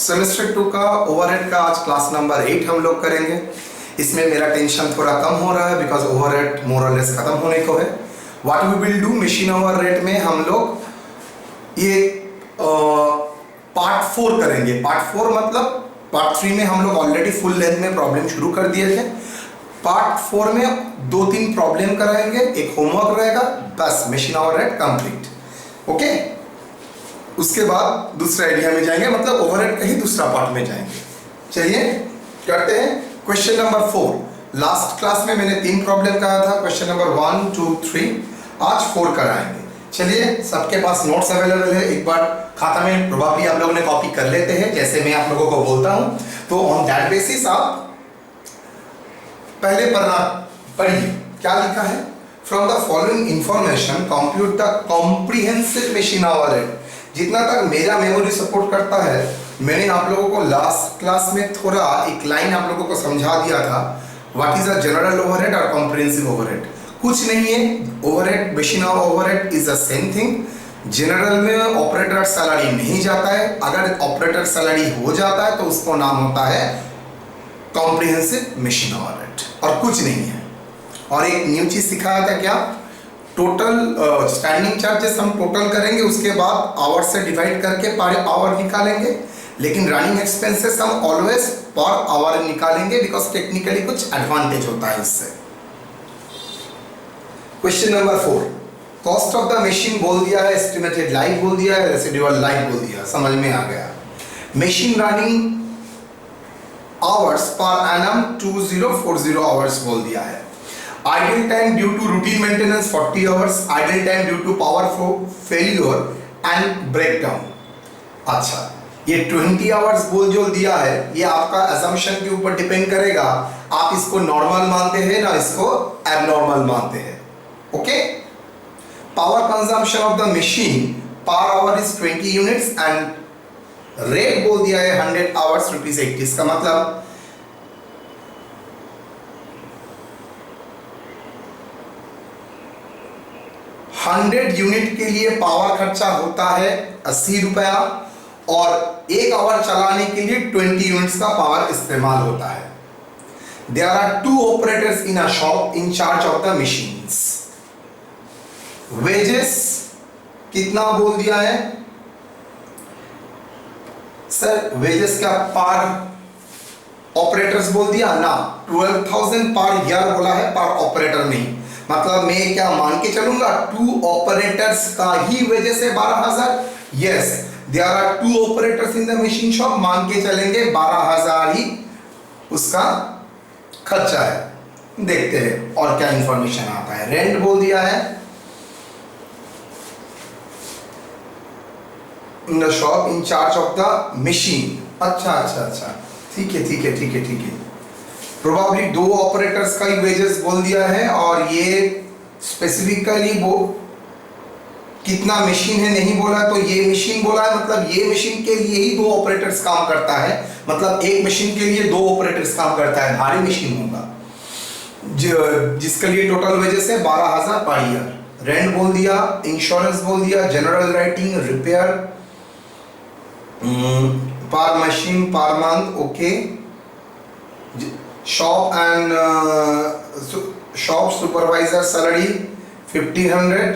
Semester 2 का overhead का आज क्लास नंबर 8 हम लोग करेंगे। इसमें मेरा टेंशन थोड़ा कम हो रहा है बिकॉज ओवरहेड मोर और लेस खत्म होने को है। What we will do, machine overhead में हम लोग ये पार्ट 4 करेंगे। पार्ट 4 मतलब पार्ट 3 में हम लोग ऑलरेडी फुल लेंथ में प्रॉब्लम शुरू कर दिए थे। पार्ट 4 में 2-3 प्रॉब्लम कराएंगे, एक होमवर्क रहेगा, बस मशीन ओवरहेड कंप्लीट। ओके, उसके बाद दूसरे आइडिया में जाएंगे, मतलब ओवरहेड का ही दूसरा पार्ट में जाएंगे। चलिए करते हैं। क्वेश्चन नंबर 4, लास्ट क्लास में मैंने 3 प्रॉब्लम कहा था, क्वेश्चन नंबर 1, 2, 3, आज 4 कराएंगे। चलिए, सबके पास नोट्स अवेलेबल है, एक बार खाता में प्रोबेबली आप लोगों ने कॉपी कर लेते हैं जैसे मैं आप लोगों को बोलता हूं, तो ऑन दैट बेसिस आप पहले पढ़ना पढ़िए। क्या लिखा है? From the following information compute the comprehensive machine overhead. जितना तक मेरा मेमोरी सपोर्ट करता है, मैंने आप लोगों को लास्ट क्लास में थोड़ा एक लाइन आप लोगों को समझा दिया था, what is a general overhead और कॉम्प्रिहेंसिव ओवरहेड। कुछ नहीं है, overhead machine overhead is the same thing. General में ऑपरेटर सैलरी नहीं जाता है, अगर ऑपरेटर सैलरी हो जाता है तो उसको नाम होता है कॉम्प्रिहेंसिव मशीन ओवरहेड, और कुछ नहीं है। और एक न्यू चीज सिखाया था, क्या? टोटल स्टैंडिंग चार्जेस हम टोटल करेंगे, उसके बाद आवर से डिवाइड करके पर आवर निकालेंगे, लेकिन रनिंग एक्सपेंसेस हम ऑलवेज पर आवर निकालेंगे बिकॉज टेक्निकली कुछ एडवांटेज होता है इससे। Question number 4, cost of the machine बोल दिया है, एस्टिमेटेड लाइफ बोल दिया है, रेसिडुअल लाइफ बोल दिया, समझ में आ गया। Machine running hours per annum 2040 hours बोल दिया है। Idle time due to routine maintenance 40 hours, idle time due to power failure and breakdown. अच्छा, ये 20 आवर्स बोल जो दिया है, ये आपका असम्पशन के ऊपर डिपेंड करेगा, आप इसको नॉर्मल मानते हैं ना इसको एबनॉर्मल मानते हैं। Okay, power consumption of the machine per hour is 20 units and rate बोल दिया है 100 आवर्स ₹80। इसका मतलब 100 यूनिट के लिए पावर खर्चा होता है 80 रुपया, और 1 आवर चलाने के लिए 20 यूनिट्स का पावर इस्तेमाल होता है। There are 2 operators in a shop in charge of the machines. Wages कितना बोल दिया है सर? वेजेस का पर ऑपरेटर्स बोल दिया ना, 12,000 पर ईयर बोला है, पर ऑपरेटर नहीं। मतलब मैं क्या मान के चलूंगा, 2 ऑपरेटर्स का ही वेजेस है 12,000। Yes, there are 2 operators in the machine shop, मान के चलेंगे 12,000 ही उसका खर्चा है। देखते हैं और क्या इंफॉर्मेशन आता है। रेंट बोल दिया है इन the shop in charge of the machine. अच्छा, ठीक है। प्रोबेबली 2 ऑपरेटर्स का ही वेजेस बोल दिया है, और ये स्पेसिफिकली वो कितना मशीन है नहीं बोला, तो ये मशीन बोला है, मतलब ये मशीन के लिए ही 2 ऑपरेटर्स काम करता है, मतलब एक मशीन के लिए 2 ऑपरेटर्स काम करता है, भारी मशीन होगा, जिसके लिए टोटल वेजेस है 12,000 पर ईयर। रेंट बोल दिया, इंश्योरेंस बोल दिया, general writing, repair, per machine per month. Okay, shop and shop supervisor salary 1500,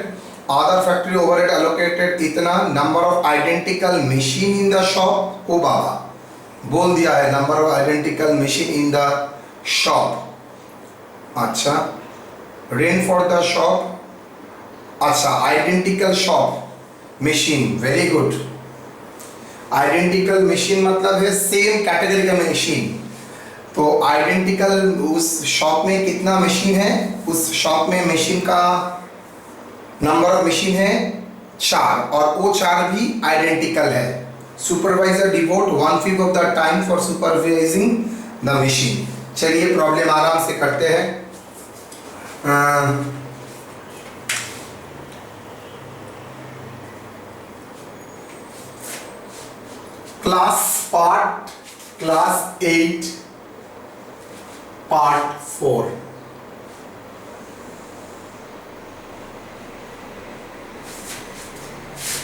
other factory overhead allocated इतना, number of identical machine in the shop, ओ बाबा बोल दिया है number of identical machine in the shop. अच्छा, rent for the shop, अच्छा identical shop machine, very good. Identical machine मतलब है सेम कैटेगरी का मशीन, तो आइडेंटिकल उस शॉप में कितना मशीन है, उस शॉप में मशीन का नंबर ऑफ मशीन है 4, और वो 4 भी आइडेंटिकल है। Supervisor devote 1/5 of the time for supervising the machine. चलिए प्रॉब्लम आराम से करते हैं। Class 8 part 4।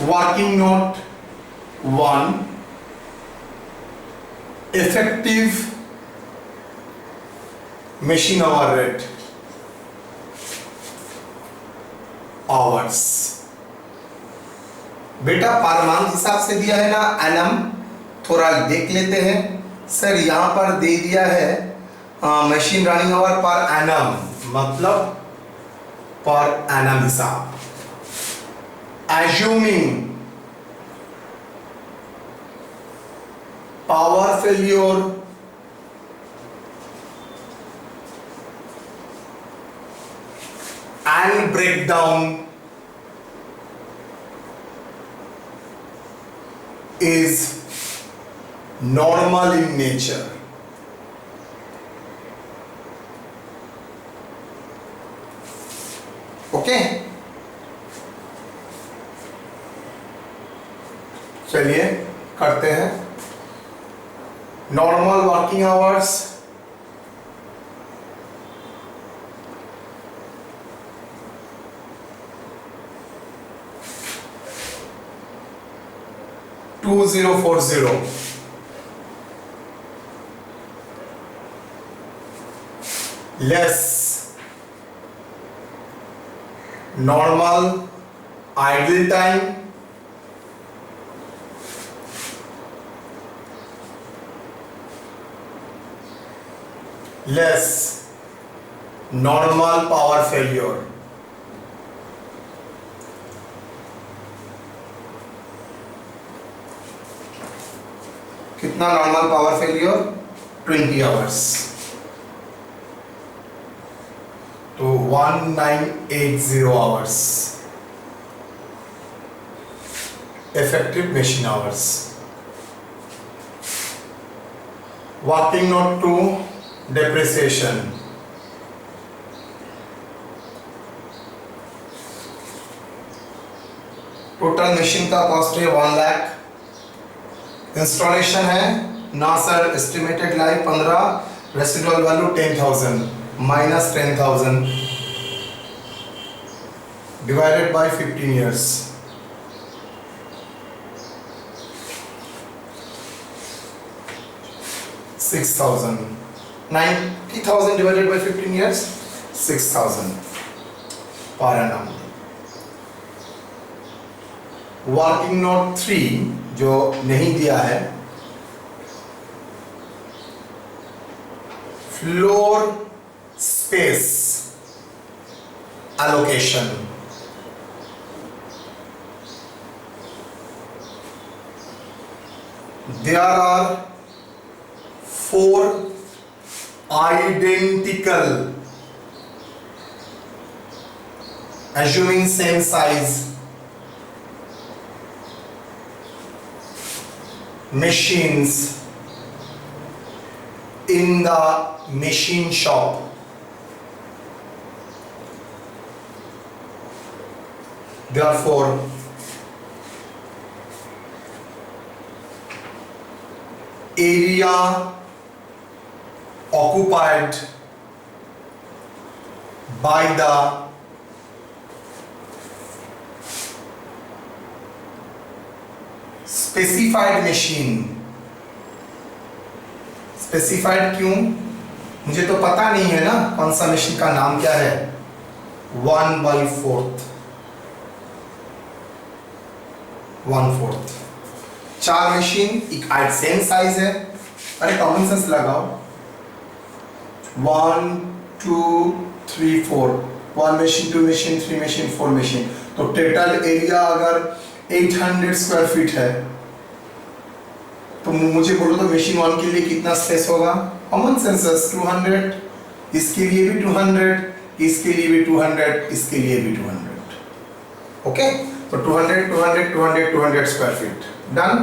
Working note 1, effective machine hour rate hours। बेटा पर मंथ हिसाब से दिया है ना एनम, थोड़ा देख लेते हैं। सर यहां पर दे दिया है machine running hour per annum, मतलब पर एनम हिसाब। Assuming power failure and breakdown is normal in nature। Okay, चलिए करते हैं। Normal working hours 2040 less normal idle time less normal power failure। कितना नॉर्मल पावर फेलियर? 20 आवर्स, तो 1980 hours effective machine hours। Working note to depreciation, total machine का cost है 1 lakh. Installation है ना sir, estimated life 15, residual value 10,000 minus 10,000 divided by 15 years। $6,000 divided by 15 years 6,000 per annum। Working note 3 जो नहीं दिया है, floor space allocation. There are 4 identical, assuming same size, machines in the machine shop। Therefore area occupied by the specified machine. Specified क्यों? मुझे तो पता नहीं है ना कौन सा मशीन का नाम क्या है। 1/4 4 मशीन एक सेम साइज है। अरे कॉमन सेंस लगाओ, 1 2 3 4, 1 मशीन 2 मशीन 3 मशीन 4 मशीन, तो टोटल एरिया अगर 800 स्क्वायर फीट है तो मुझे बोलो तो मशीन 1 के लिए कितना स्पेस होगा? कॉमन सेंसस 200, इसके लिए भी 200, इसके लिए भी 200, इसके लिए भी 200। ओके, तो 200 200 200 200 square feet done.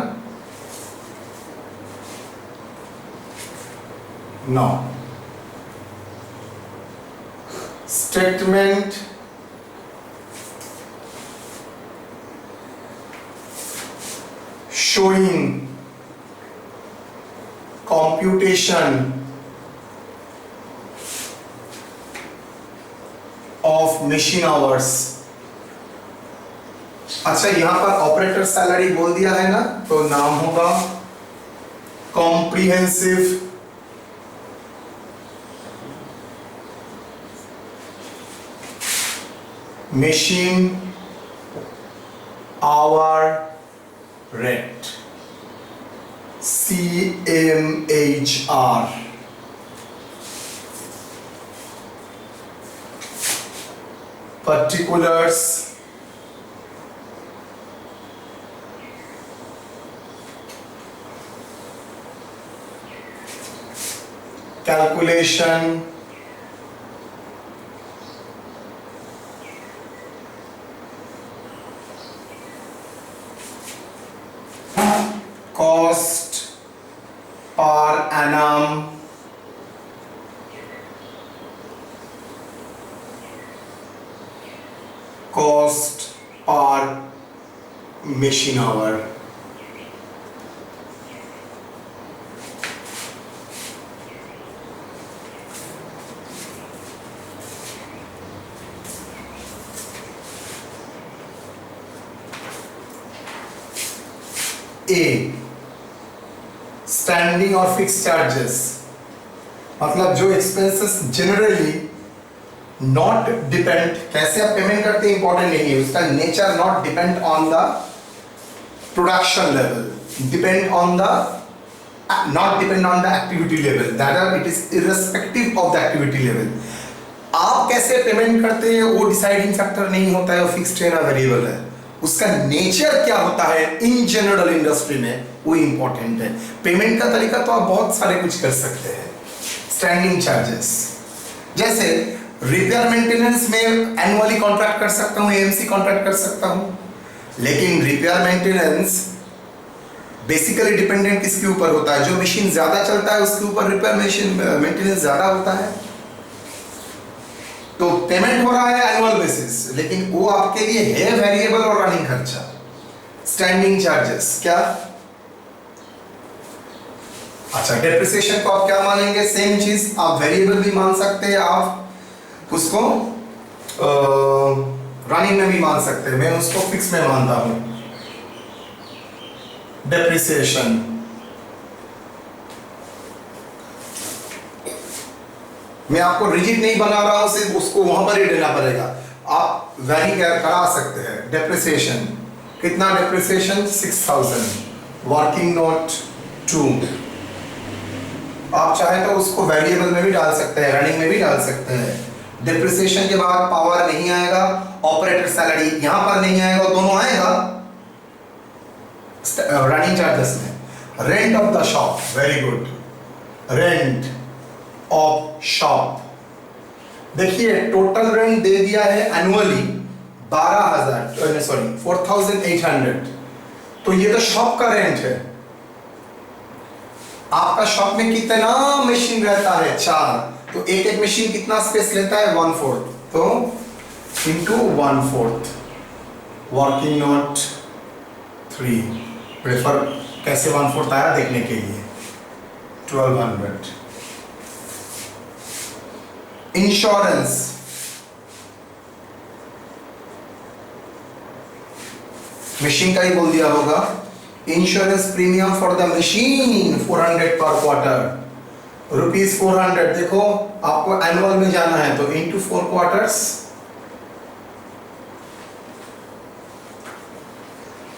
Now statement showing computation of machine hours। अच्छा, यहां पर ऑपरेटर सैलरी बोल दिया है ना, तो नाम होगा comprehensive machine hour rate, CMHR. Particulars calculation cost per annum cost per machine hour. ए स्टैंडिंग और फिक्स चार्जेस, मतलब जो एक्सपेंसेस जनरली नॉट डिपेंड, कैसे आप पेमेंट करते हैं इंपॉर्टेंट नहीं है, उसका nature not depend on the production level, depend on the not depend on the activity level, that are it is irrespective of the activity level. आप कैसे payment करते हैं वो डिसाइडिंग फैक्टर नहीं होता है, वो फिक्स्ड है ना वेरिएबल है, उसका नेचर क्या होता है इन जनरल इंडस्ट्री में वो इंपॉर्टेंट है। पेमेंट का तरीका तो आप बहुत सारे कुछ कर सकते हैं। स्टैंडिंग चार्जेस जैसे रिपेयर मेंटेनेंस में एनुअली कॉन्ट्रैक्ट कर सकता हूँ, एएमसी कॉन्ट्रैक्ट कर सकता हूँ, लेकिन रिपेयर मेंटेनेंस बेसिकली डिपेंडेंट किसके ऊपर होता है, जो मशीन ज्यादा चलता है उसके ऊपर रिपेयर मेंटेनेंस ज्यादा होता है। तो पेमेंट हो रहा है एनुअल बेसिस, लेकिन वो आपके लिए है वेरिएबल और रनिंग खर्चा। स्टैंडिंग चार्जेस क्या, अच्छा डेप्रिसिएशन को आप क्या मानेंगे, सेम चीज आप वेरिएबल भी मान सकते हैं, आप उसको रनिंग में भी मान सकते हैं, मैं उसको फिक्स में मानता हूं। डेप्रिसिएशन मैं आपको रिजिड नहीं बना रहा हूं, सिर्फ उसको वहां पर ही देना पड़ेगा, आप वैरी करा सकते हैं। डेप्रिसिएशन कितना, डेप्रिसिएशन 6000, वर्किंग नोट 2, आप चाहे तो उसको वेरिएबल में भी डाल सकते हैं, रनिंग में भी डाल सकते हैं। डिप्रिसिएशन के बाद पावर नहीं आएगा, ऑपरेटर सैलरी यहां पर नहीं आएगा, दोनों आएगा रनिंग चार्जेस में। Rent of the shop, very good, rent of shop, देखिए टोटल रेंट दे दिया है एनुअली 12,000 सॉरी 4,800, तो ये तो शॉप का रेंट है। आपका शॉप में कितना मशीन रहता है, 4, तो एक एक मशीन कितना स्पेस लेता है, 1/4, तो इंटू 1/4, वर्किंग नोट 3, प्रेफर कैसे 1/4 आया देखने के लिए, 1200। इंश्योरेंस मशीन का ही बोल दिया होगा, insurance premium for the machine 400 पर क्वार्टर, रुपीज 400, देखो आपको एनुअल में जाना है तो इंटू 4 क्वार्टर्स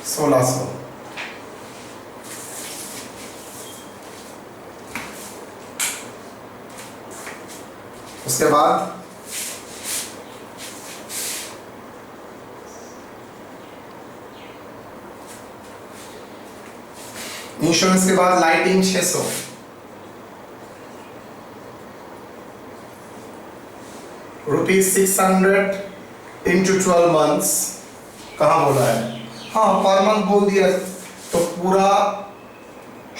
1600। उसके बाद इंश्योरेंस के बाद लाइटिंग 600, ₹600 इंटू 12 मंथ्स, कहाँ बोला है, हाँ पर मंथ बोल दिया, तो पूरा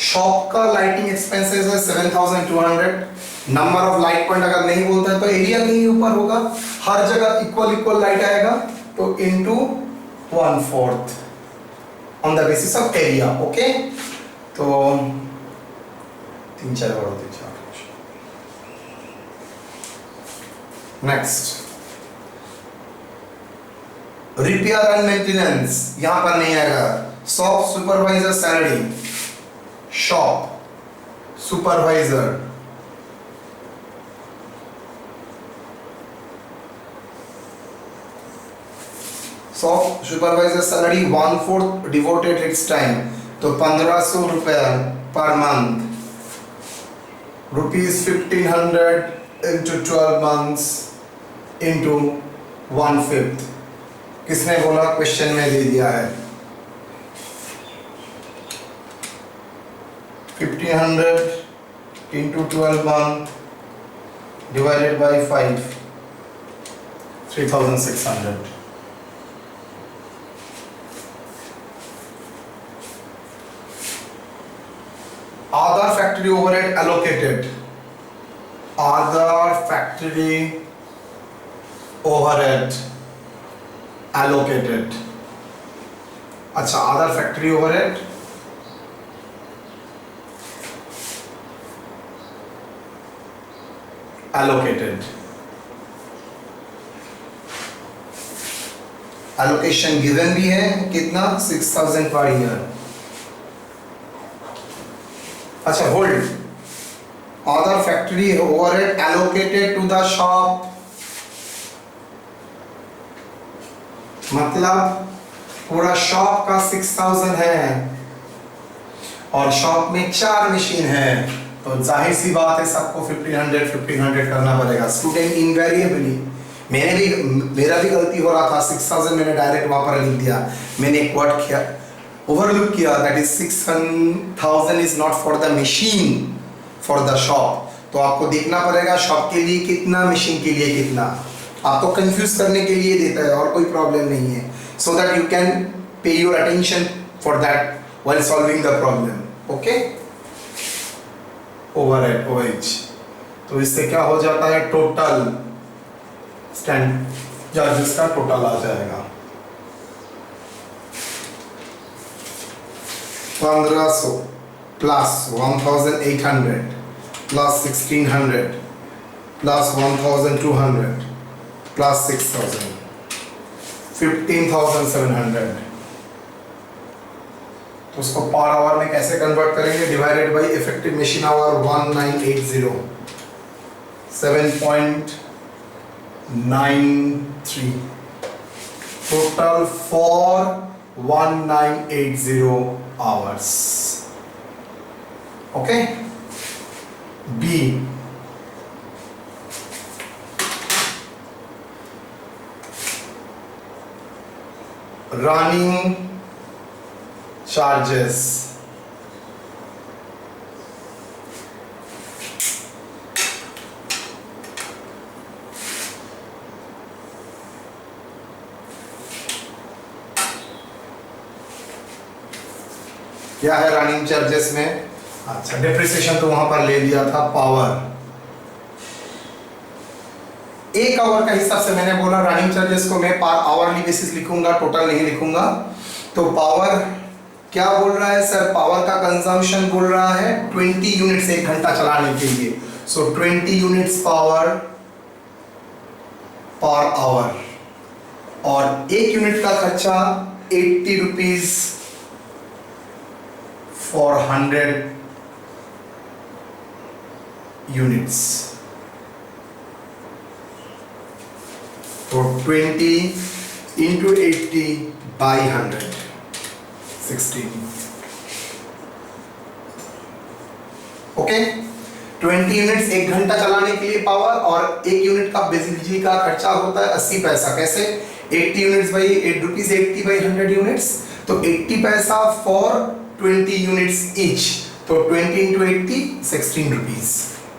शॉप का लाइटिंग एक्सपेंसेस है 7,200। नंबर ऑफ लाइट पॉइंट अगर नहीं बोलता है तो एरिया कहीं ऊपर होगा, हर जगह इक्वल लाइट आएगा, तो into 1/4 on the basis of area. Okay, तो 3-4 बार होते 4। नेक्स्ट रिपेयर एंड मेंटेनेंस, यहां पर नहीं आएगा। Shop supervisor salary, shop supervisor, so supervisor salary 1/4 devoted it's time, तो 1500 रुपया per month, ₹1500 into 12 months into 1/5। किसने बोला? क्वेश्चन में दे दिया है। 1500 into 12 month divided by 5, 3600। Other factory overhead allocated, other factory overhead allocated। अच्छा, other factory overhead allocated, allocation given भी है, कितना? 6000 per year। अच्छा, hold, other factory overhead allocated to the shop, मतलब पूरा शॉप का 6000 है और शॉप में 4 मशीन है, तो जाहिर सी बात है सबको 1500 करना पड़ेगा। स्टूडेंट इनवेरिएबली, मेरा भी गलती हो रहा था, 6000 मैंने डायरेक्ट वहां पर लिख दिया, मैंने एक वर्ड किया, ओवरलुक किया, that is 6000 is not for the machine, for the shop. तो आपको देखना पड़ेगा शॉप के लिए कितना, मशीन के लिए कितना, आपको कंफ्यूज करने के लिए देता है और कोई प्रॉब्लम नहीं है, so that you can pay your attention for that while solving the problem. Okay, overhead OH, तो इससे क्या हो जाता है? टोटल स्टैंड चार्जेस का टोटल आ जाएगा 1500 प्लस 1800 प्लस 1600 प्लस 1200 प्लस 6000, 15700। तो उसको पर आवर में कैसे कन्वर्ट करेंगे? Divided by effective machine hour 1980, 7.93, total for 1980 hours. Okay, B, running charges, क्या है रनिंग चार्जेस में? अच्छा, डिप्रिसिएशन तो वहां पर ले लिया था। पावर, 1 आवर का हिसाब से मैंने बोला रनिंग चार्जेस को मैं पर आवरली बेसिस लिखूंगा, टोटल नहीं लिखूंगा। तो पावर क्या बोल रहा है सर? पावर का कंजम्पशन बोल रहा है 20 यूनिट्स 1 घंटा चलाने के लिए, सो 20 यूनिट्स पावर पर आवर, और 1 यूनिट का खर्चा 80 रुपीज फॉर 100 यूनिट्स। तो 20 into 80 by 100, 16। ओके, 20 यूनिट्स 1 घंटा चलाने के लिए पावर, और 1 यूनिट का बिजली का खर्चा होता है 80 पैसा। कैसे? 80 units by 8 rupees, 80 by 100 units, तो 80 पैसा फॉर 20 यूनिट्स ईच, तो 20 into 80, 16 rupees.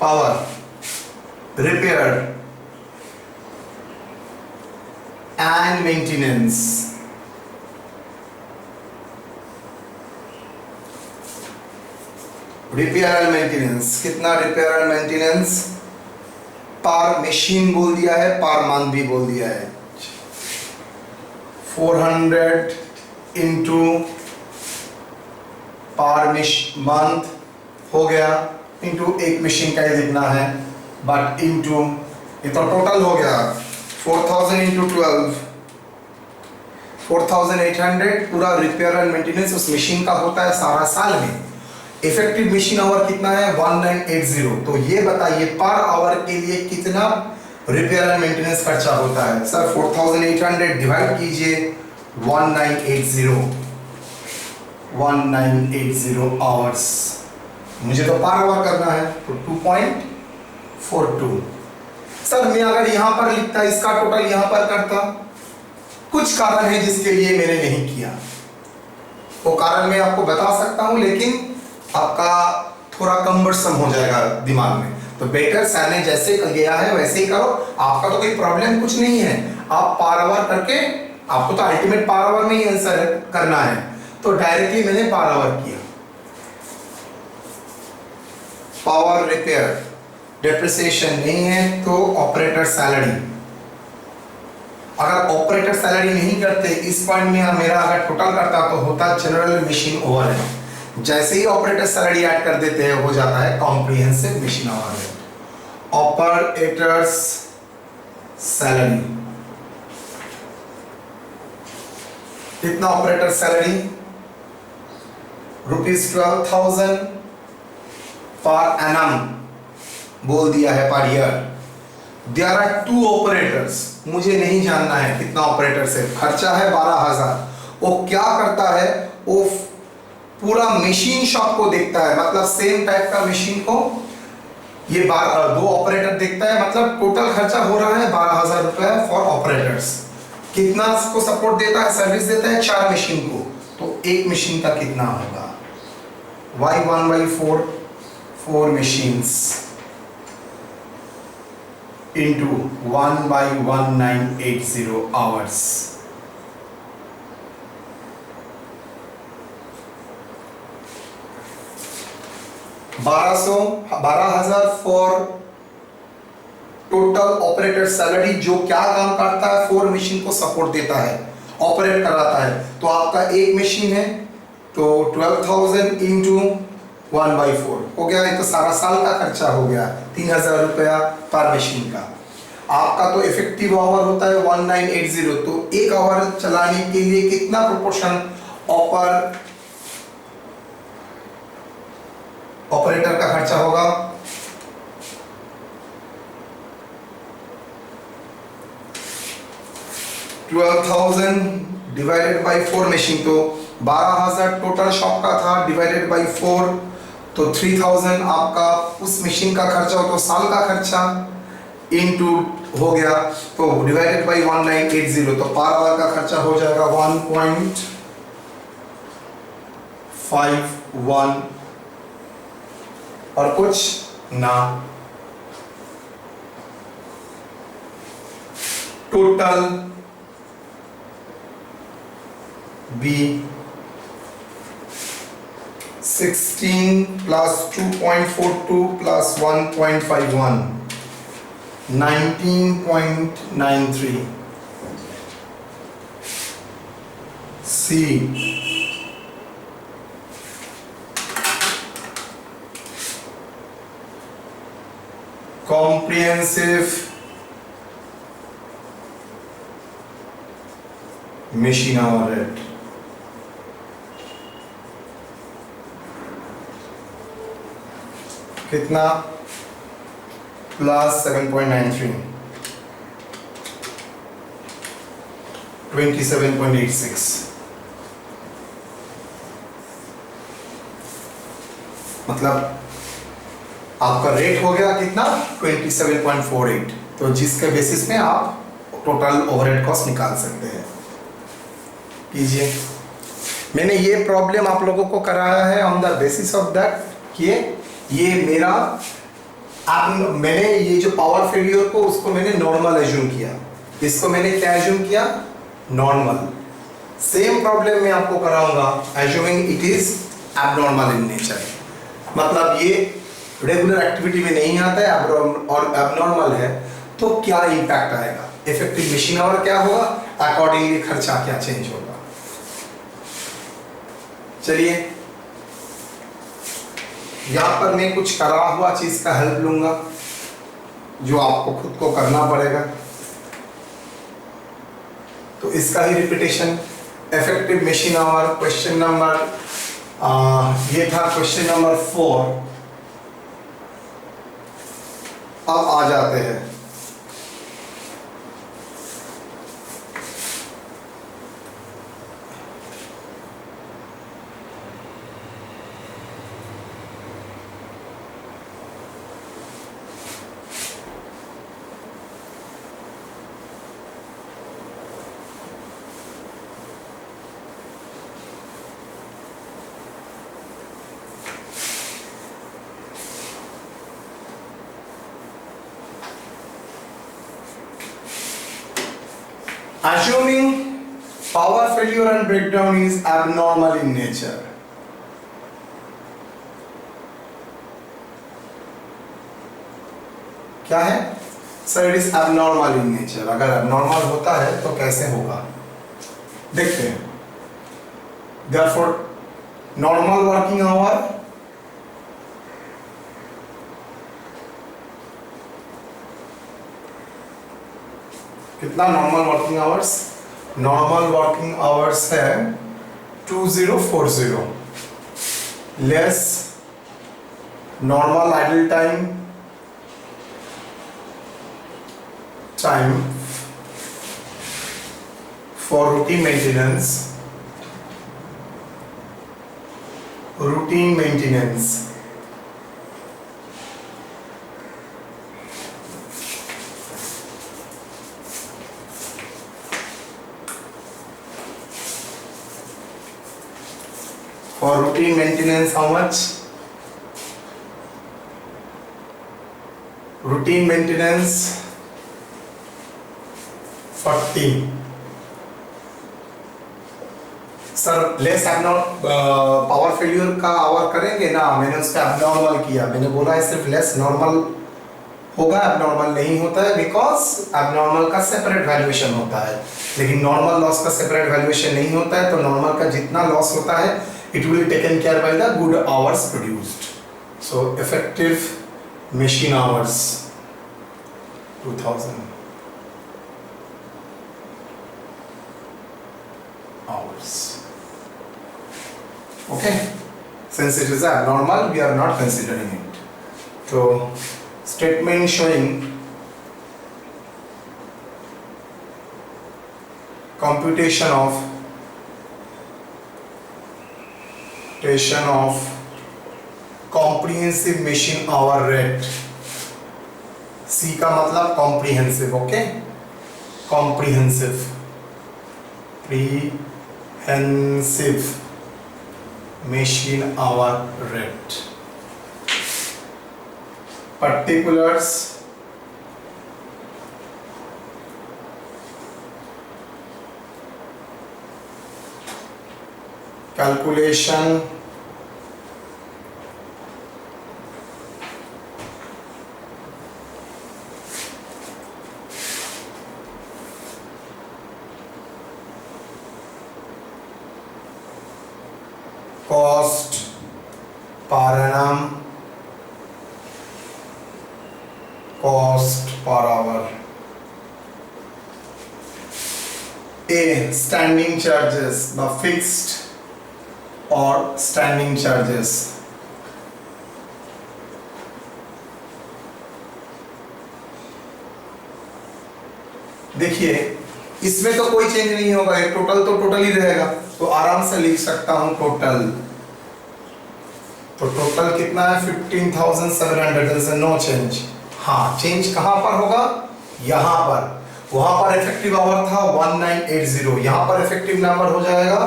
Power, repair and maintenance, repair and maintenance, कितना रिपेयर एंड मेंटेनेंस? पर मशीन बोल दिया है, पर मंथ भी बोल दिया है। 400 into पर मंथ हो गया, इंटू 1 मशीन का ही लिखना है, बट इंटू ये तो टोटल हो गया 4000 into 12, 4800 पूरा रिपेयर एंड मेंटेनेंस उस मशीन का होता है सारा साल में। इफेक्टिव मशीन आवर कितना है 1980। तो ये बताइए पर आवर के लिए कितना रिपेयर एंड मेंटेनेंस खर्चा होता है। सर 4800 डिवाइड कीजिए 1980 आवर्स, मुझे तो पर आवर करना है तो 2.42। सर मैं अगर यहां पर लिखता इसका टोटल यहां पर करता, कुछ कारण है जिसके लिए मैंने नहीं किया, वो कारण मैं आपको बता सकता हूं लेकिन आपका थोड़ा कम्बरसम हो जाएगा दिमाग में। तो बेटर सर ने जैसे गया है वैसे ही करो, आपका तो कोई प्रॉब्लम कुछ नहीं है। आप पार आवर करके, आपको तो अल्टीमेट पार आवर में ही आंसर करना है, तो डायरेक्टली मैंने पार आवर किया। पावर रिपेयर डेप्रिसिएशन नहीं है तो ऑपरेटर सैलरी, अगर ऑपरेटर सैलरी नहीं करते इस पॉइंट में मेरा अगर टोटल करता तो होता जनरल मशीन ओवरहेड। जैसे ही ऑपरेटर सैलरी ऐड कर देते हैं हो जाता है comprehensive machine overhead. Operators salary कितना, ऑपरेटर सैलरी ₹12,000 पर एनम बोल दिया है per year. There are 2 operators, मुझे नहीं जानना है कितना ऑपरेटर्स है, खर्चा है 12,000। वो क्या करता है, वो पूरा मशीन शॉप को देखता है, मतलब सेम टाइप का मशीन को ये 2 ऑपरेटर देखता है, मतलब टोटल खर्चा हो रहा है 12,000 रुपए फॉर ऑपरेटर्स। कितना को सपोर्ट देता है, सर्विस देता है 4 मशीन को, तो एक मशीन का कितना होगा y1/4 4 machines into 1/1980 hours। $12,000 for total operator salary, जो क्या काम करता है 4 मशीन को सपोर्ट देता है, ऑपरेट कराता है। तो आपका एक मशीन है तो 12,000 इंटू 1/4 हो गया, ये तो सारा साल का खर्चा हो गया 3,000 रुपया पर मशीन का। आपका तो इफेक्टिव आवर होता है 1980, तो एक आवर चलाने के लिए कितना प्रोपोर्शन ऑपरेटर का खर्चा होगा। $12,000 डिवाइडेड बाई 4 मशीन, तो 12,000 टोटल शॉप का था डिवाइडेड बाई 4, तो 3,000 आपका उस मशीन का खर्चा हो, तो साल का खर्चा इनटू हो गया, तो डिवाइडेड बाई 1980, तो पर आवर का खर्चा हो जाएगा 1.51 और कुछ ना। Total B 16 plus 2.42 plus 1.51 19.93। C comprehensive machine hour rate, कितना प्लस 7.93 27.86, मतलब आपका रेट हो गया कितना 27.48। तो जिसके बेसिस में आप टोटल ओवरहेड कॉस्ट निकाल सकते हैं। कीजिए, मैंने ये प्रॉब्लम आप लोगों को कराया है on the basis of that कि ये मेरा मैंने ये जो पावर फेलियर को उसको मैंने नॉर्मल एज्यूम किया, इसको मैंने क्या एज्यूम किया, नॉर्मल। सेम प्रॉब्लम मैं आपको कराऊंगा assuming it is abnormal in nature, मतलब ये रेगुलर एक्टिविटी में नहीं आता है और एबनॉर्मल है, तो क्या इंपैक्ट आएगा, इफेक्टिव मशीन आवर क्या होगा, अकॉर्डिंगली खर्चा क्या चेंज होगा। चलिए यहां पर मैं कुछ करा हुआ चीज का हेल्प लूंगा जो आपको खुद को करना पड़ेगा। तो इसका ही repetition, effective machine hour question number ये था क्वेश्चन नंबर 4। अब आ जाते हैं assuming power failure and breakdown is abnormal in nature. क्या है sir? It is abnormal in nature। अगर abnormal होता है तो कैसे होगा देखते हैं। Therefore normal working hour कितना? Normal working hours, normal working hours है 2040 less normal idle time for routine maintenance For routine maintenance, how much? Routine maintenance 40। Sir less power failure का आवर करेंगे ना, मैंने उसका एबनॉर्मल किया। मैंने बोला है सिर्फ लेस नॉर्मल होगा, एबनॉर्मल नहीं होता है, बिकॉज एबनॉर्मल का सेपरेट वैल्यूएशन होता है, लेकिन नॉर्मल लॉस का सेपरेट वैल्यूएशन नहीं होता है। तो नॉर्मल का जितना लॉस होता है it will be taken care by the good hours produced. So effective machine hours 2000 hours. Okay, since it is abnormal, we are not considering it. So statement showing computation of comprehensive machine hour rate। C का मतलब comprehensive, okay? comprehensive machine hour rate। particulars calculation cost per annum, cost per hour। A standing charges, the fixed और standing charges. देखिए इसमें तो कोई change नहीं होगा, ये टोटल तो टोटल ही रहेगा, तो आराम से लिख सकता हूं टोटल। तो टोटल कितना है? 15,700। There is no change. हाँ, चेंज कहां पर होगा? यहां पर। वहां पर इफेक्टिव आवर था 1980, यहां पर इफेक्टिव नंबर हो जाएगा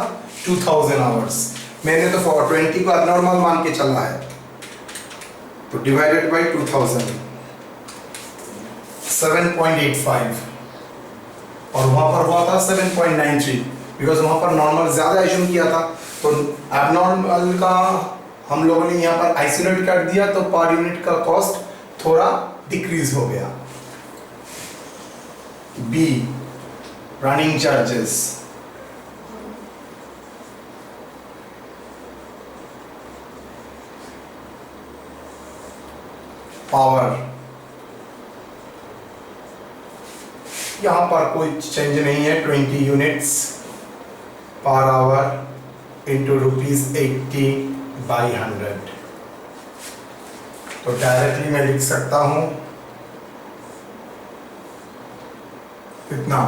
2000 आवर्स। मैंने तो 420 को एबनॉर्मल मान के चलना है, तो डिवाइडेड बाय 2000 7.85, और वहां पर हुआ था 7.93, बिकॉज वहां पर नॉर्मल ज्यादा एज्यूम किया था। तो एबनॉर्मल का हम लोगों ने यहाँ पर आइसोलेट कर दिया, तो पर यूनिट का कॉस्ट थोड़ा डिक्रीज हो गया। बी रनिंग चार्जेस, पावर, यहां पर कोई चेंज नहीं है, 20 यूनिट्स पर आवर इंटू ₹80/100। तो डायरेक्टली मैं लिख सकता हूं कितना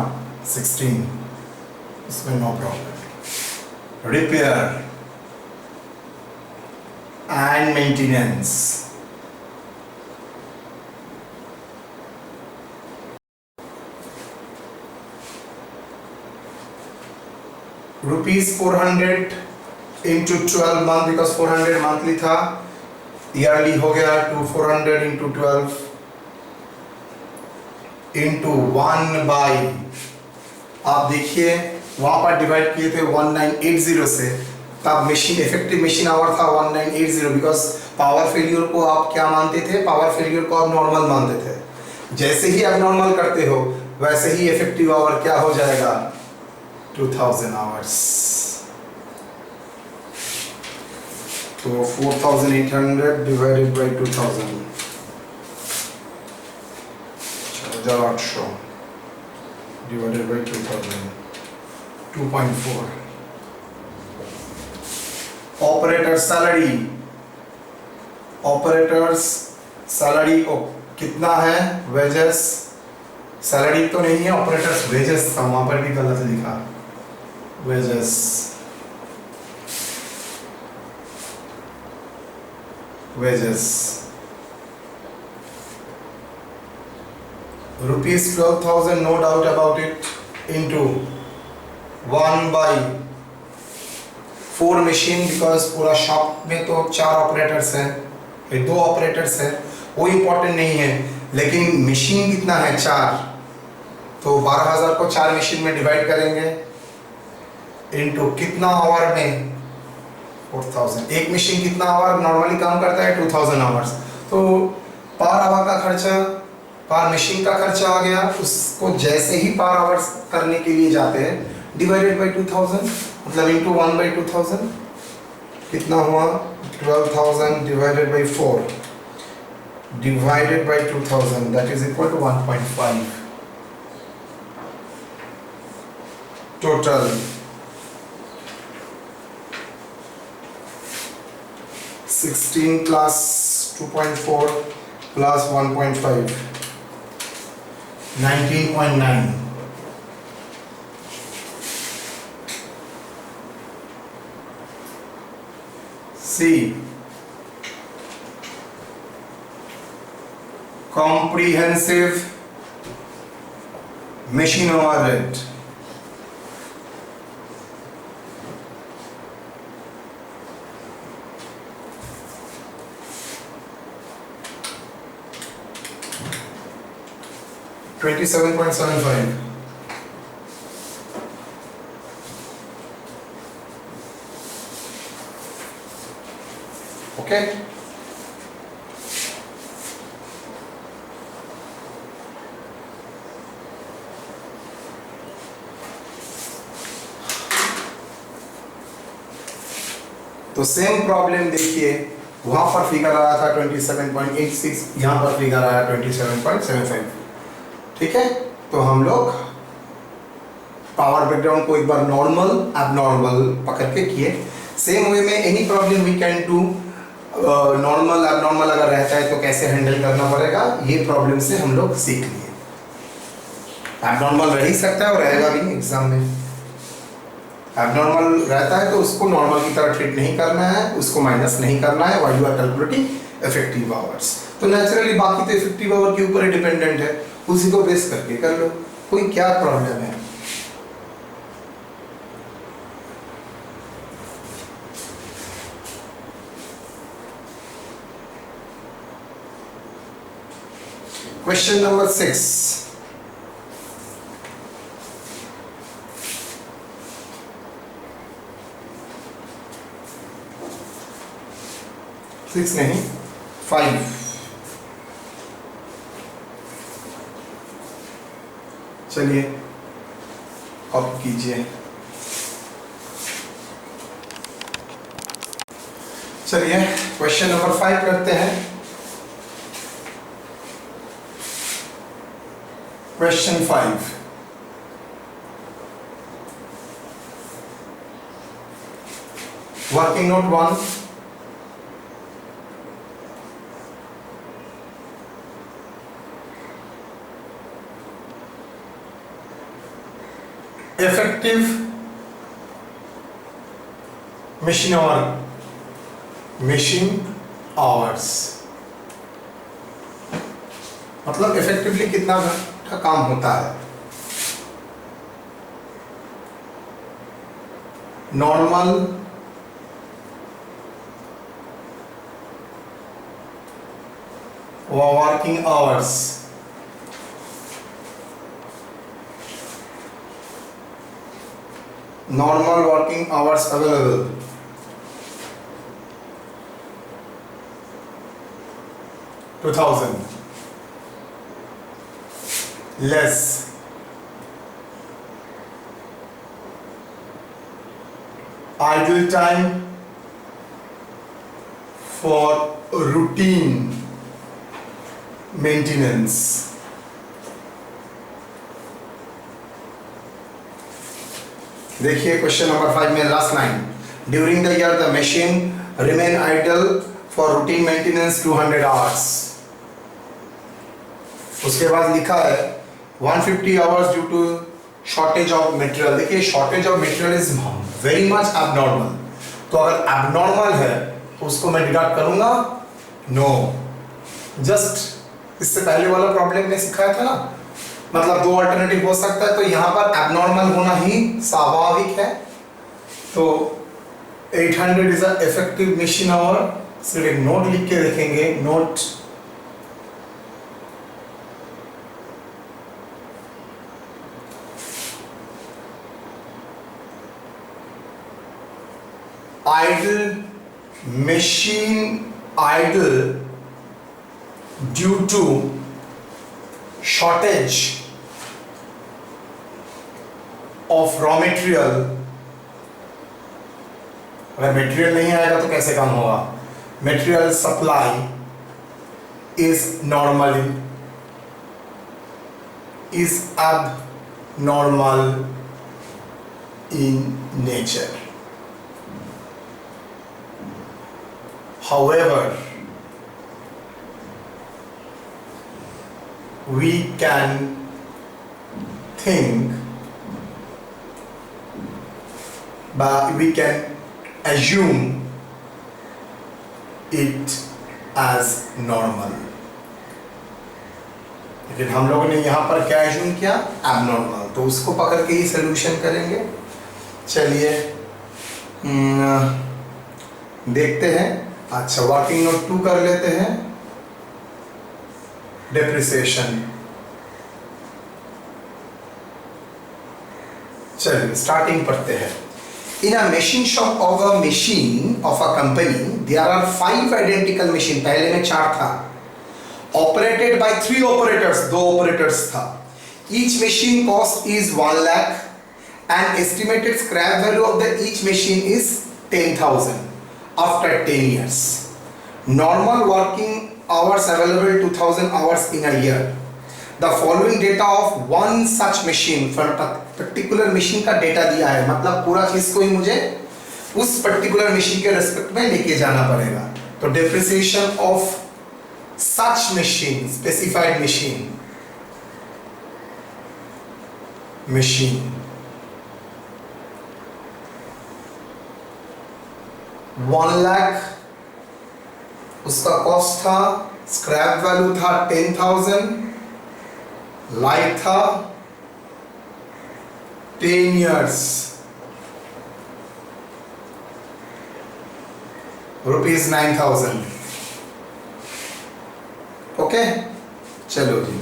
16, इसमें no problem. Repair and maintenance, ₹400 into 12 month, because 400 monthly था, ईयरली हो गया 400 इंटू 12 इंटू 1 बाई, आप देखिए वहां पर डिवाइड किए थे 1980 से, तब मशीन इफेक्टिव मशीन आवर था 1980, बिकॉज पावर फेलियर को आप क्या मानते थे, पावर फेलियर को आप नॉर्मल मानते थे। जैसे ही आप नॉर्मल करते हो वैसे ही इफेक्टिव आवर क्या हो जाएगा 2000 आवर्स। तो 4800 divided by 2000, 4800 divided by 2000, 2.4। Operator salary, operators salary कितना है, वेजेस, सैलरी तो नहीं है, ऑपरेटर्स वेजेस था, वहां पर भी गलत लिखा, wages. Wages ₹12,000, no doubt about it, into 1/4 machine, because पूरा शॉप में तो 4 ऑपरेटर्स हैं, 2 ऑपरेटर्स हैं, वो इम्पोर्टेंट नहीं है, लेकिन मशीन कितना है 4, तो 12,000 को 4 मशीन में डिवाइड करेंगे, इंटू कितना आवर में 4000। एक मशीन कितना आवर नॉर्मली काम करता है 2000 आवर्स, तो पर आवर का खर्चा, पर मशीन का खर्चा आ गया, उसको जैसे ही पर आवर्स करने के लिए जाते हैं डिवाइडेड बाई 2000, मतलब इंटू 1/2000, कितना हुआ 12,000 divided by 4 divided by 2000, that is equal to 1.5। Total 16 plus 2.4 plus 1.5, 19.9। C, comprehensive machine overhead, $27.75। Okay, तो सेम प्रॉब्लम देखिए, वहां पर फिगर आया था 27.86, यहां पर फिगर आया 27.75। ठीक है, तो हम लोग पावर ब्रेकडाउन को एक बार नॉर्मल एबनॉर्मल पकड़ के किए। सेम वे में any problem we can do, normal abnormal अगर रहता है तो कैसे हैंडल करना पड़ेगा, ये प्रॉब्लम से हम लोग सीख लिए। एबनॉर्मल रह ही सकता है और रहेगा भी एग्जाम में। एबनॉर्मल रहता है तो उसको नॉर्मल की तरह ट्रीट नहीं करना है, उसको माइनस नहीं करना है while you are calculating effective hours. तो नेचुरली बाकी तो इफेक्टिव आवर के ऊपर ही डिपेंडेंट है, उसी को बेस करके कर लो, कोई क्या प्रॉब्लम है। क्वेश्चन नंबर 6, नहीं 5। चलिए अब कीजिए। चलिए क्वेश्चन नंबर 5 करते हैं। Question 5, Working note 1. Effective machine hours मतलब इफेक्टिवली कितना घंटा काम होता है। Normal working hours, normal working hours available, less idle time for routine maintenance. देखिए क्वेश्चन नंबर 5 में last line, during the year the machine remain idle for routine maintenance 200 hours. उसके बाद लिखा है 150 hours due to shortage of material. देखिए shortage of material is very much abnormal, तो अगर abnormal है तो उसको मैं डिडक्ट करूंगा? नो। जस्ट इससे पहले वाला प्रॉब्लम में सिखाया था ना, मतलब दो अल्टरनेटिव हो सकता है, तो यहाँ पर एबनॉर्मल होना ही स्वाभाविक है। तो 800 is a effective machine our. सिर्फ एक नोट लिख के लिखेंगे, note idle machine idle due to shortage of raw material। अगर मटेरियल नहीं आएगा तो कैसे काम होगा? Material supply is normally is abnormal in nature। However, we can think, but we can assume it as normal। लेकिन हम लोगों ने यहाँ पर क्या assume किया? abnormal। तो उसको पकड़ के ही solution करेंगे। चलिए देखते हैं। अच्छा, वर्किंग नोट 2 कर लेते हैं। डेप्रिसिएशन, चलिए स्टार्टिंग पढ़ते हैं। In a machine shop of a machine of a company there are 5 identical machine, पहले में 4 था, ऑपरेटेड बाय 3 ऑपरेटर्स, 2 ऑपरेटर्स था। Each machine cost is 1 lakh and estimated scrap value of the each machine is 10,000 after 10 years। Normal working hours available 2000 hours in a year। The following data of one such machine, for particular machine का data दिया है, मतलब पूरा चीज को ही मुझे उस particular machine के रेस्पेक्ट में लेके जाना पड़ेगा। तो depreciation of such machine, specified machine 1 lakh उसका कॉस्ट था, स्क्रैप वैल्यू था 10,000, लाइफ था 10 years, रुपीज 9,000। ओके, चलो जी।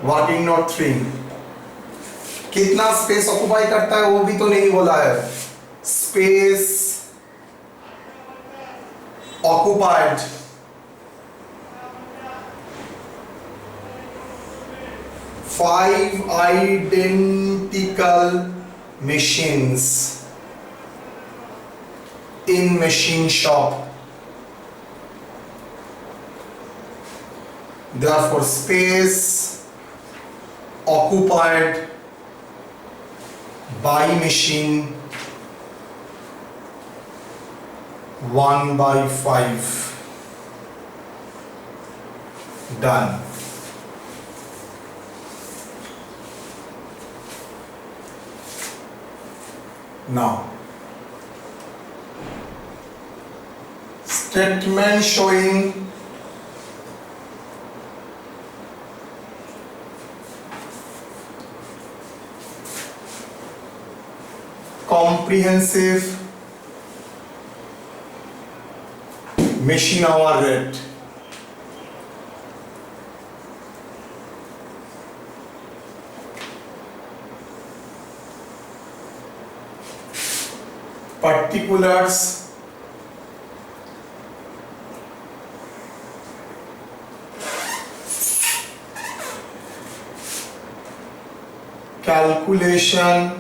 वर्किंग नोट 3, कितना स्पेस ऑक्युपाई करता है वो भी तो नहीं बोला है। Space occupied five identical machines in machine shop, therefore space occupied by machine 1/5 done. Now statement showing comprehensive machine hour rate. Particulars calculation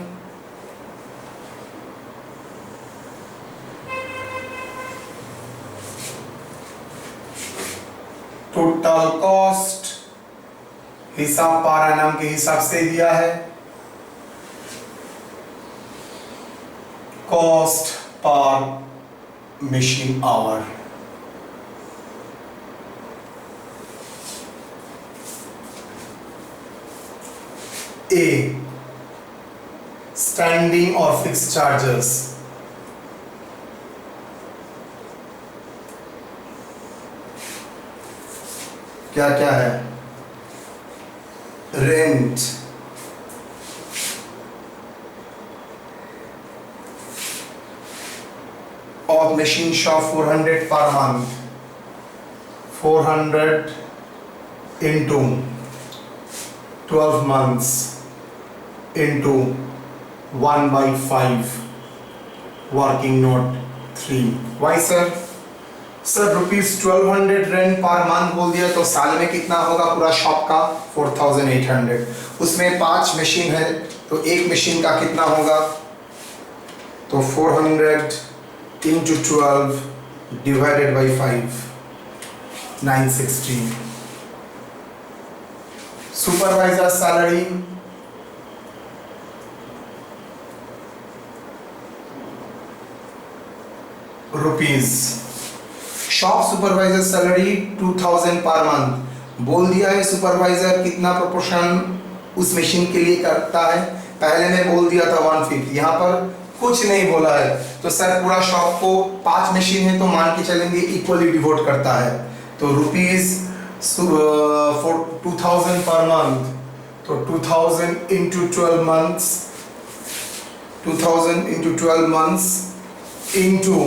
total cost हिसाब पर एनम के हिसाब से दिया है, cost per machine our. A standing और fix charges, क्या क्या है? Rent, of machine shop 400 per month, 400 into 12 months into 1/5 working note 3. Why sir? Sir ₹1200 rent per month बोल दिया तो साल में कितना होगा पूरा शॉप का? 4800। उसमें 5 मशीन है तो एक मशीन का कितना होगा? तो 400 into 12 divided by 5, 960। Supervisor salary rupees, shop supervisor salary 2000 per month बोल दिया है। सुपरवाइजर कितना प्रोपोर्शन उस मशीन के लिए करता है? पहले में बोल दिया था 1/5, यहाँ पर कुछ नहीं बोला है तो सर पूरा शॉप को 5 मशीन है तो मान के चलेंगे इक्वली डिवोट करता है। तो रुपीज 2000 पर मंथ, तो 2000 into 12 months, 2000 into 12 months into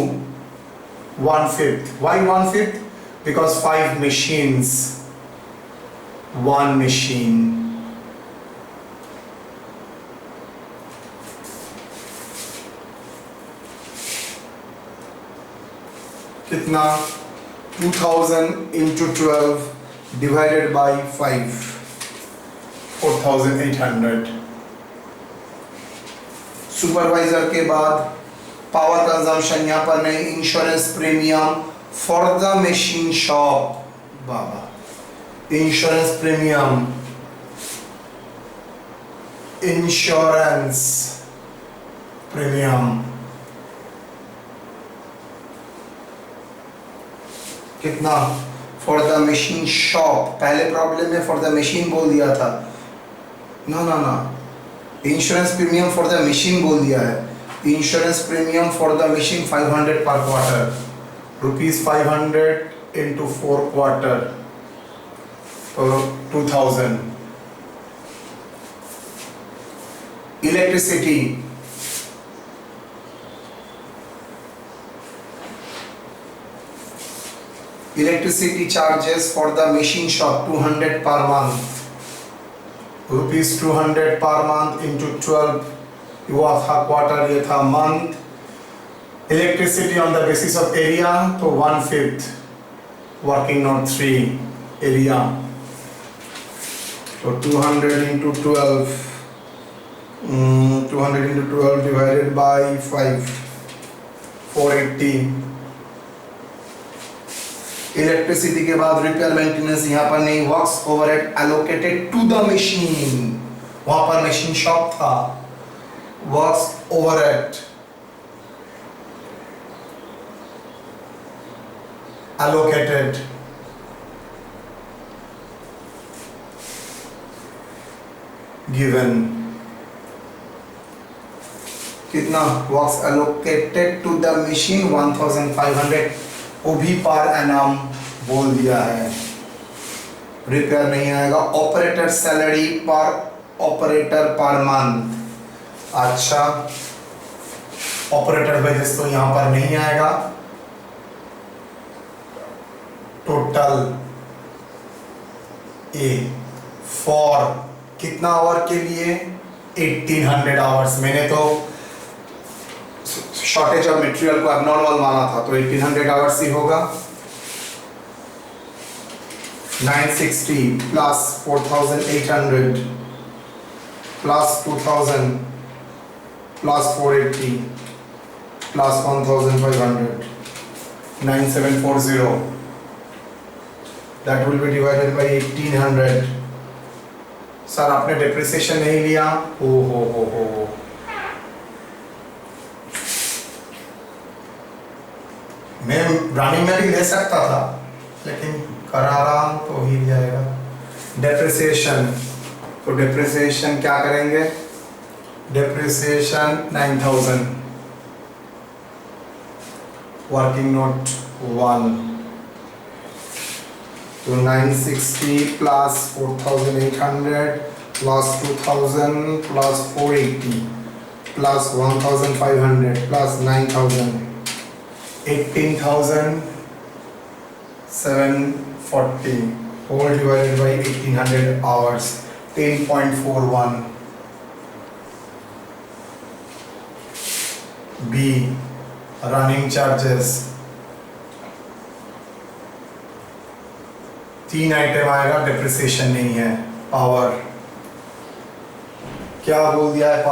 1/5. Why 1/5? Because 5 machines, 1 machine. कितना? 2000 into 12 divided by 5, 4800। सुपरवाइजर के बाद पावर कंजम्पशन यहाँ पर नहीं, insurance premium for the machine shop, Baba insurance premium, insurance premium कितना? फॉर द मशीन शॉप, पहले problem में for the machine बोल दिया था, ना ना ना, insurance premium for the machine बोल दिया है। Insurance premium for the machine 500 पर क्वार्टर, रुपीज 500 into 4 क्वार्टर, तो 2000। Electricity, electricity charges for the machine shop 200 per month, rupees 200 per month into 12, हुआ था क्वार्टर, ये था month. Electricity on the basis of area तो 1/5 वर्किंग नोट 3 एरिया, तो 200 into 12, 200 into 12 divided by 5, 480। Electricity के बाद repair maintenance यहाँ पर नहीं, works overhead allocated to the machine, वहां पर मशीन शॉप था, वर्क्स ओवरहेड allocated given कितना works allocated to the machine 1500, वो भी पर एनम बोल दिया है, रिपेयर नहीं आएगा। ऑपरेटर सैलरी पर ऑपरेटर पर मंथ, अच्छा ऑपरेटर वेजेस तो यहां पर नहीं आएगा। टोटल ए फॉर कितना आवर के लिए 1800 आवर्स, मैंने तो शॉर्टेज ऑफ मटेरियल को एबनॉर्मल माना था तो 1800 आवर्स ही होगा। 960 plus 4800 plus 2000 plus 480 plus 1500 9740 that will be divided by 1800। Sir आपने डेप्रिसिएशन नहीं लिया, हो मैं रनिंग में भी ले सकता था लेकिन करा रहा हूं तो ही जाएगा। डेप्रिसिएशन, तो डेप्रिसिएशन क्या करेंगे, डेप्रिसिएशन 9000, वर्किंग नोट 1, तो 960 plus 4800 plus 2000 plus 480 plus 1500 plus 9000 18,740 whole divided by 1800 hours 10.41। B running charges, 3 item आएगा, डेप्रिसिएशन नहीं है। पावर क्या बोल दिया है,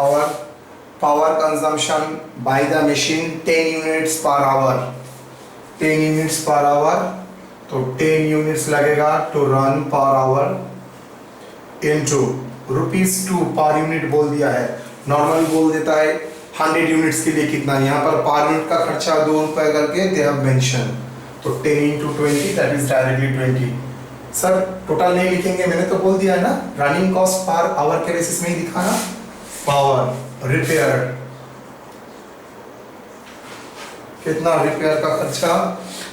power consumption by the machine 10 units per hour, 10 units per hour, तो 10 यूनिट्स लगेगा to run per hour into ₹2 per unit बोल दिया है। नॉर्मल बोल देता है 100 यूनिट्स के लिए कितना, यहाँ पर पर यूनिट का खर्चा ₹2 करके दे हैव मेंशन, तो 10 into 20 that is directly 20। Sir total नहीं लिखेंगे, मैंने तो बोल दिया है ना, रनिंग कॉस्ट पर आवर के बेसिस में ही दिखाना। पावर रिपेयर, कितना रिपेयर का खर्चा,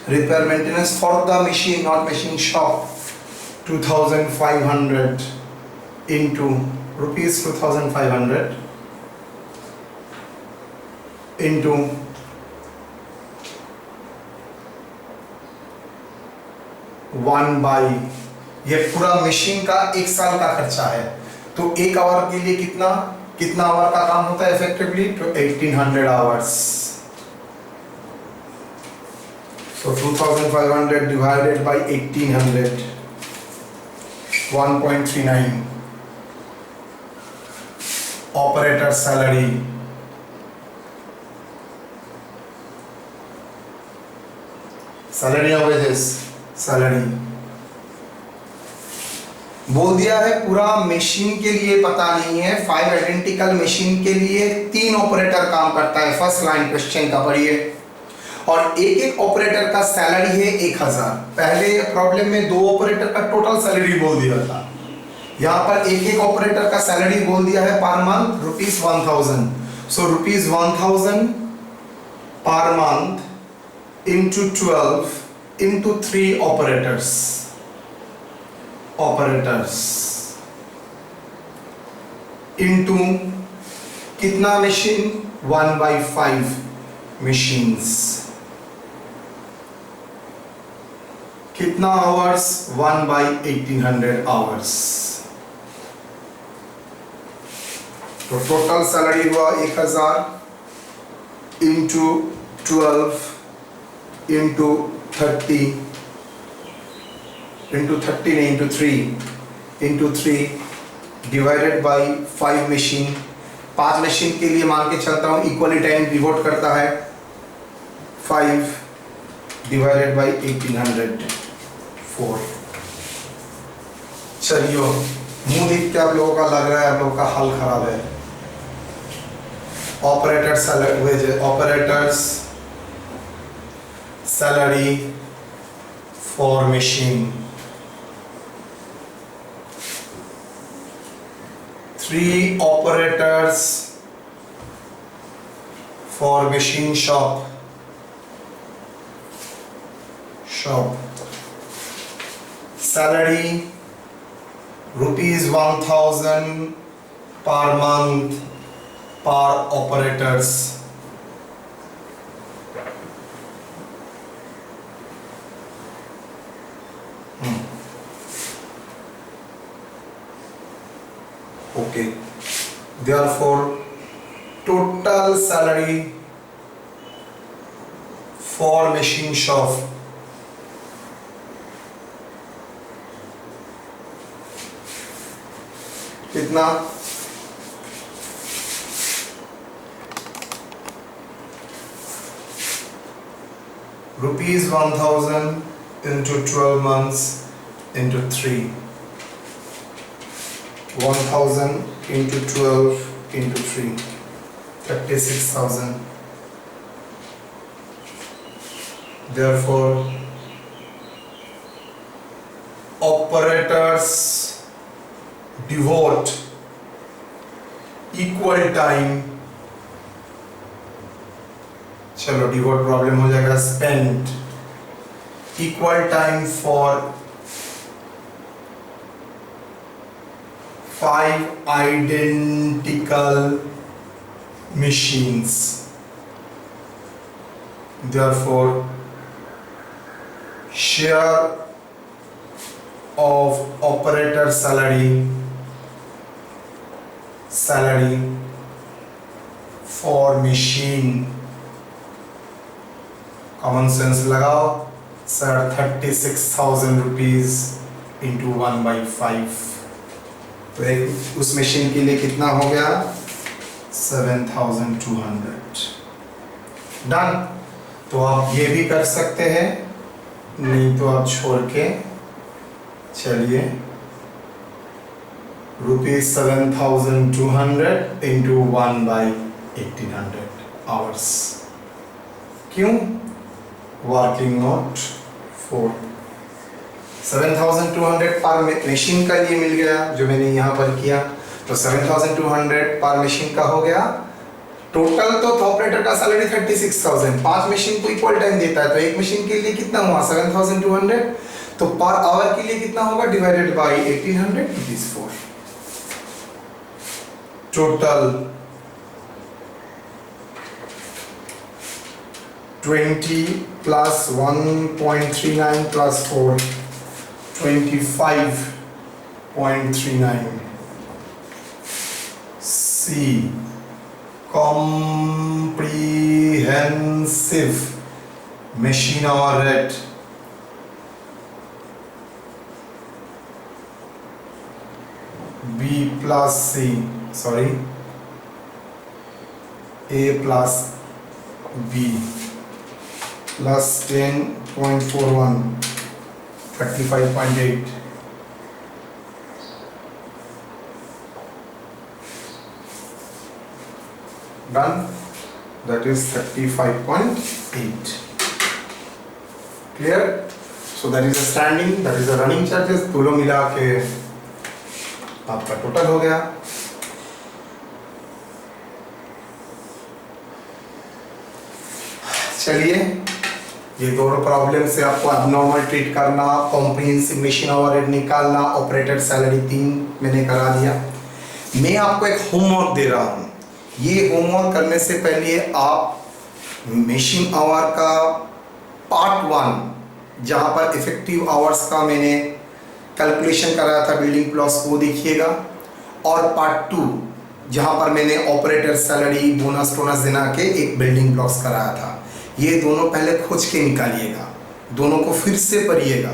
repair maintenance for the machine not machine shop 2500 into ₹2500 into 1 by, ये पूरा मशीन का 1 साल का खर्चा है, तो 1 आवर के लिए कितना आवर का काम होता है इफेक्टिवली, तो 1800 hours. So 2500 divided by 1800, 1.39। Operator salary, salary or wages, salary बोल दिया है। पूरा मशीन के लिए पता नहीं है, 5 आइडेंटिकल मशीन के लिए 3 ऑपरेटर काम करता है, फर्स्ट लाइन क्वेश्चन का पढ़िए, और एक ऑपरेटर का सैलरी है 1000। पहले प्रॉब्लम में 2 ऑपरेटर का टोटल सैलरी बोल दिया था, यहाँ पर एक ऑपरेटर का सैलरी बोल दिया है पर मंथ ₹1000। सो ₹1000 per month into 12 into 3 operators into कितना मशीन, 1/5 machines, कितना आवर्स, 1/1800 आवर्स, तो टोटल सैलरी हुआ 1000 into 12 into 30 into 30 नहीं into 3 into 3 divided by 5 machine. 5 machine के लिए मान के चलता हूँ इक्वली टाइम डिवोट करता है, 5 divided by 1800 4। चलिए मुंह देख के आप लोगों का लग रहा है आप लोगों का हाल खराब है। Operators salary for machine, 3 operators for machine shop. Salary ₹1,000 per month per operators. Okay, therefore total salary for machine shop कितना? ₹1,000 into 12 months into 3. 1,000 into 12 into 3, 36,000. Therefore, operators devote equal time, चलो devote प्रॉब्लम हो जाएगा, spent equal time for 5 identical machines. Therefore, share of operator salary for machine, common sense लगाओ sir, 36,000 rupees into 1/5, तो एक उस machine के लिए कितना हो गया? 7,200. डन. तो आप ये भी कर सकते हैं, नहीं तो आप छोड़ के चलिए ₹7,200 into 1/1800 hours. क्यों? Working note 4. 7,200 पर मशीन का लिए मिल गया जो मैंने यहाँ पर किया, तो 7,200 पर मशीन का हो गया. टोटल तो ऑपरेटर का सैलरी 36,000, 5 मशीन को इक्वल टाइम देता है, तो एक मशीन के लिए कितना हुआ? 7,200. तो पर आवर के लिए कितना होगा? Divided by 1800 rupees 4. Total 20 plus 1.39 plus 4, 25.39. C. Comprehensive machine hour rate. B plus C, sorry, A plus B plus 10.41, 35.8. Done. That is 35.8. Clear? So that is a standing, that is a running charges. दोनों मिला के आपका total हो गया. चलिए, ये दोनों problem से आपको अबनॉर्मल ट्रीट करना, कॉम्प्रिहेंसिव मशीन आवर रेट निकालना, ऑपरेटर सैलरी 3 मैंने करा दिया. मैं आपको एक होमवर्क दे रहा हूँ. ये होमवर्क करने से पहले आप मशीन आवर का पार्ट 1 जहाँ पर इफेक्टिव आवर्स का मैंने कैलकुलेशन कराया था बिल्डिंग ब्लॉक्स, वो देखिएगा, और पार्ट 2 जहाँ पर मैंने ऑपरेटर सैलरी बोनस टोनस देना के एक बिल्डिंग ब्लॉक्स कराया था. ये दोनों पहले खोज के निकालिएगा, दोनों को फिर से पढ़िएगा.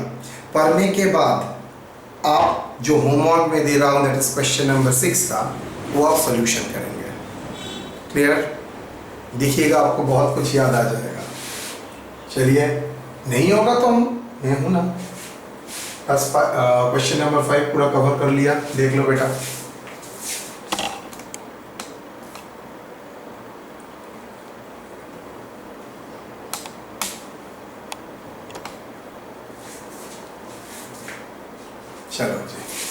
पढ़ने के बाद आप जो होमवर्क में दे रहा हूँ, दैट इज क्वेश्चन नंबर 6 का, वो आप सोल्यूशन करेंगे. क्लियर? देखिएगा, आपको बहुत कुछ याद आ जाएगा. चलिए, नहीं होगा तो मैं हूँ ना. बस क्वेश्चन नंबर 5 पूरा कवर कर लिया. देख लो बेटा. चलो जी।